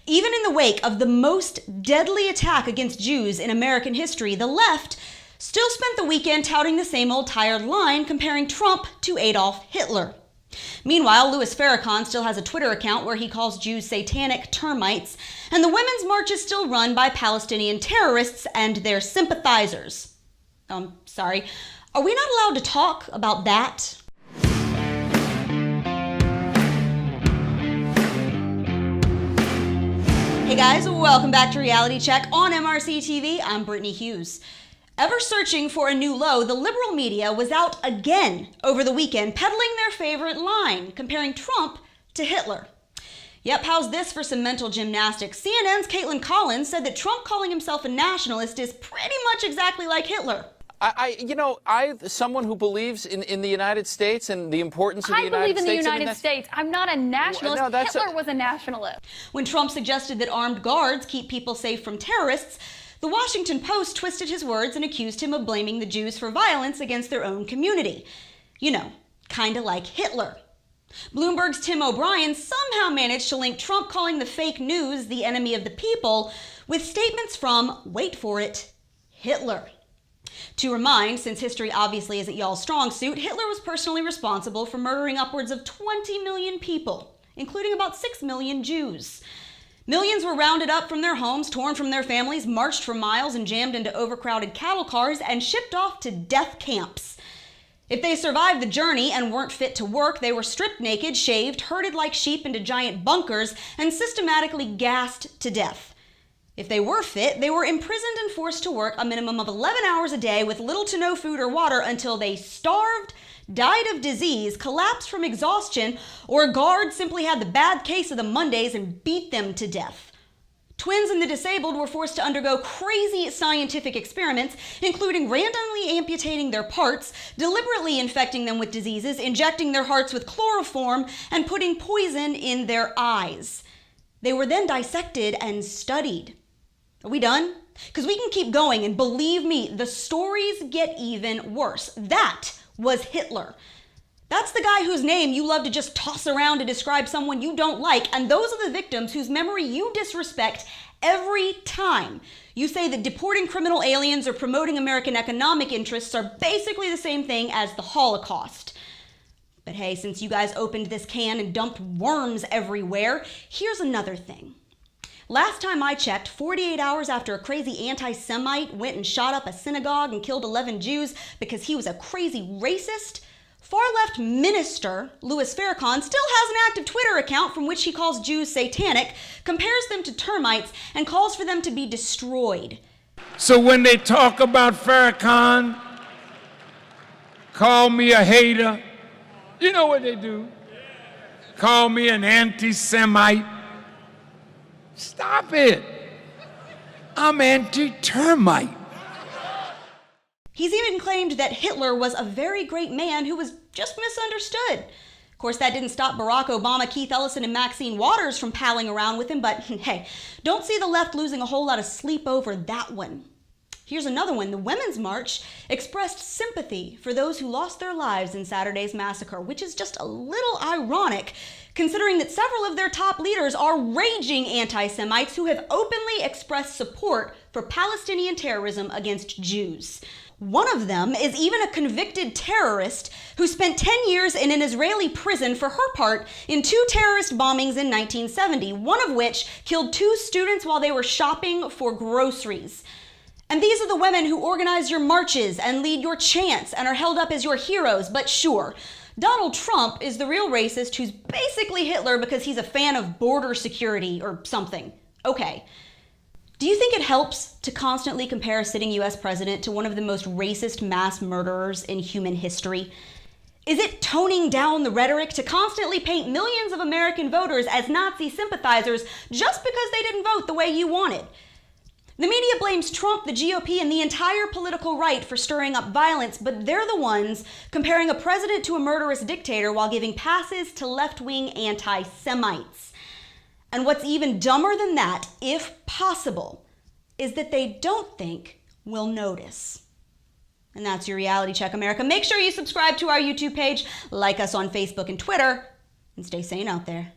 Even in the wake of the most deadly attack against Jews in American history, the left still spent the weekend touting the same old tired line, comparing Trump to Adolf Hitler. Meanwhile, Louis Farrakhan still has a Twitter account where he calls Jews satanic termites, and the Women's March is still run by Palestinian terrorists and their sympathizers. Sorry, are we not allowed to talk about that? Hey guys, welcome back to Reality Check on MRC TV. I'm Brittany Hughes. Ever searching for a new low, the liberal media was out again over the weekend peddling their favorite line, comparing Trump to Hitler. Yep, how's this for some mental gymnastics? CNN's Caitlin Collins said that Trump calling himself a nationalist is pretty much exactly like Hitler. I someone who believes in the United States and the importance of the United States. I believe in the United States. I'm not a nationalist. No, Hitler was a nationalist. When Trump suggested that armed guards keep people safe from terrorists, the Washington Post twisted his words and accused him of blaming the Jews for violence against their own community. You know, kinda like Hitler. Bloomberg's Tim O'Brien somehow managed to link Trump calling the fake news the enemy of the people with statements from, wait for it, Hitler. To remind, since history obviously isn't y'all's strong suit, Hitler was personally responsible for murdering upwards of 20 million people, including about 6 million Jews. Millions were rounded up from their homes, torn from their families, marched for miles and jammed into overcrowded cattle cars and shipped off to death camps. If they survived the journey and weren't fit to work, they were stripped naked, shaved, herded like sheep into giant bunkers, and systematically gassed to death. If they were fit, they were imprisoned and forced to work a minimum of 11 hours a day with little to no food or water until they starved, died of disease, collapsed from exhaustion, or a guard simply had the bad case of the Mondays and beat them to death. Twins and the disabled were forced to undergo crazy scientific experiments, including randomly amputating their parts, deliberately infecting them with diseases, injecting their hearts with chloroform, and putting poison in their eyes. They were then dissected and studied. Are we done? Because we can keep going, and believe me, the stories get even worse. That was Hitler. That's the guy whose name you love to just toss around to describe someone you don't like, and those are the victims whose memory you disrespect every time. You say that deporting criminal aliens or promoting American economic interests are basically the same thing as the Holocaust. But hey, since you guys opened this can and dumped worms everywhere, here's another thing. Last time I checked, 48 hours after a crazy anti-Semite went and shot up a synagogue and killed 11 Jews because he was a crazy racist, far-left minister Louis Farrakhan still has an active Twitter account from which he calls Jews satanic, compares them to termites, and calls for them to be destroyed. So when they talk about Farrakhan, call me a hater, you know what they do? Call me an anti-Semite. Stop it. I'm anti-termite. He's even claimed that Hitler was a very great man who was just misunderstood. Of course, that didn't stop Barack Obama, Keith Ellison, and Maxine Waters from palling around with him, but hey, don't see the left losing a whole lot of sleep over that one. Here's another one. The Women's March expressed sympathy for those who lost their lives in Saturday's massacre, which is just a little ironic, considering that several of their top leaders are raging anti-Semites who have openly expressed support for Palestinian terrorism against Jews. One of them is even a convicted terrorist who spent 10 years in an Israeli prison for her part in 2 terrorist bombings in 1970, one of which killed 2 students while they were shopping for groceries. And these are the women who organize your marches and lead your chants and are held up as your heroes. But sure, Donald Trump is the real racist who's basically Hitler because he's a fan of border security or something. Okay. Do you think it helps to constantly compare a sitting US president to one of the most racist mass murderers in human history? Is it toning down the rhetoric to constantly paint millions of American voters as Nazi sympathizers just because they didn't vote the way you wanted? The media blames Trump, the GOP, and the entire political right for stirring up violence, but they're the ones comparing a president to a murderous dictator while giving passes to left-wing anti-Semites. And what's even dumber than that, if possible, is that they don't think we'll notice. And that's your Reality Check, America. Make sure you subscribe to our YouTube page, like us on Facebook and Twitter, and stay sane out there.